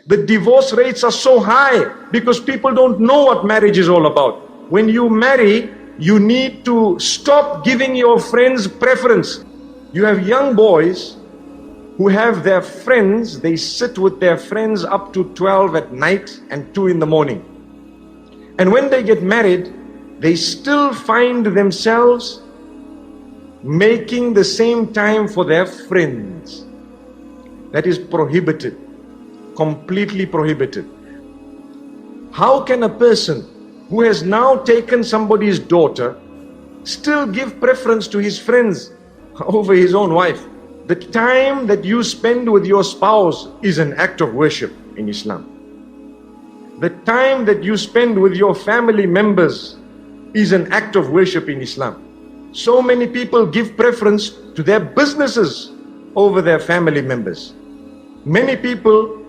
The divorce rates are so high because people don't know what marriage is all about. When you marry, you need to stop giving your friends preference. You have young boys who have their friends, they sit with their friends up to 12 at night and 2 in the morning. And when they get married, they still find themselves making the same time for their friends. That is prohibited, completely prohibited. How can a person who has now taken somebody's daughter still give preference to his friends over his own wife? The time that you spend with your spouse is an act of worship in Islam. The time that you spend with your family members is an act of worship in Islam. So many people give preference to their businesses over their family members. Many people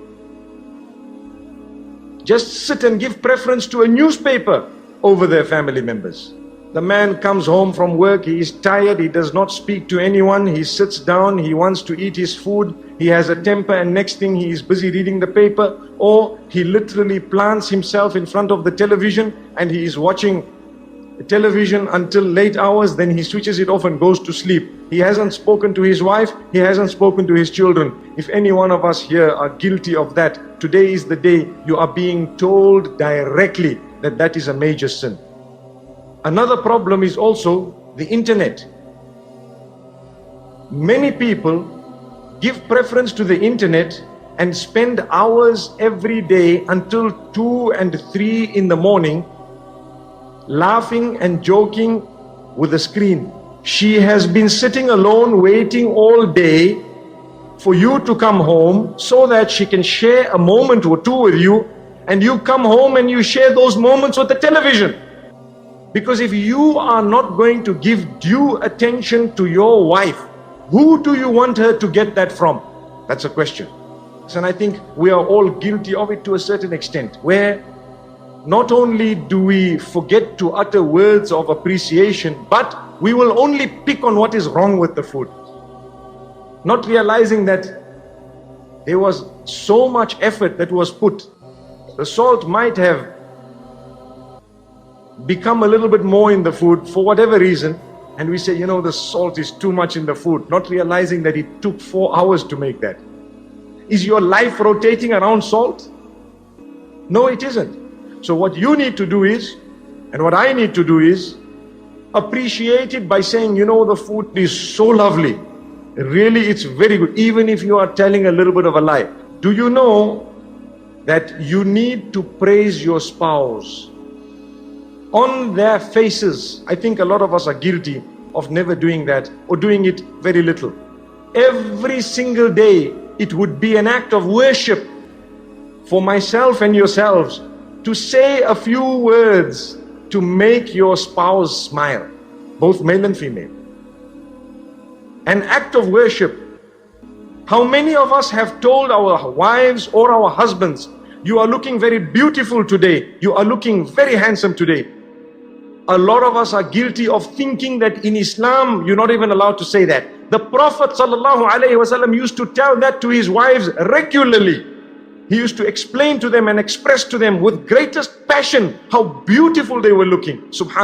just sit and give preference to a newspaper over their family members. The man comes home from work, he is tired, he does not speak to anyone, he sits down, he wants to eat his food, he has a temper, and next thing he is busy reading the paper, or he literally plants himself in front of the television and he is watching television until late hours, then he switches it off and goes to sleep. He hasn't spoken to his wife, he hasn't spoken to his children. If any one of us here are guilty of that, today is the day you are being told directly that that is a major sin. Another problem is also the internet. Many people give preference to the internet and spend hours every day until 2 and 3 in the morning laughing and joking with the screen. She has been sitting alone waiting all day for you to come home so that she can share a moment or two with you, and you come home and you share those moments with the television. Because if you are not going to give due attention to your wife, who do you want her to get that from? That's a question. And I think we are all guilty of it to a certain extent, where not only do we forget to utter words of appreciation, but we will only pick on what is wrong with the food, not realizing that there was so much effort that was put. The salt might have become a little bit more in the food for whatever reason, and we say, you know, the salt is too much in the food, not realizing that it took 4 hours to make that. Is your life rotating around salt? No, it isn't. So what you need to do is, and what I need to do is, appreciate it by saying, you know, the food is so lovely. Really, it's very good, even if you are telling a little bit of a lie. Do you know that you need to praise your spouse on their faces? I think a lot of us are guilty of never doing that, or doing it very little. Every single day, it would be an act of worship for myself and yourselves to say a few words to make your spouse smile, both male and female. An act of worship. How many of us have told our wives or our husbands, you are looking very beautiful today, you are looking very handsome today? A lot of us are guilty of thinking that in Islam you're not even allowed to say that. The Prophet ﷺ used to tell that to his wives regularly. He used to explain to them and express to them with greatest passion how beautiful they were looking. Subhanallah.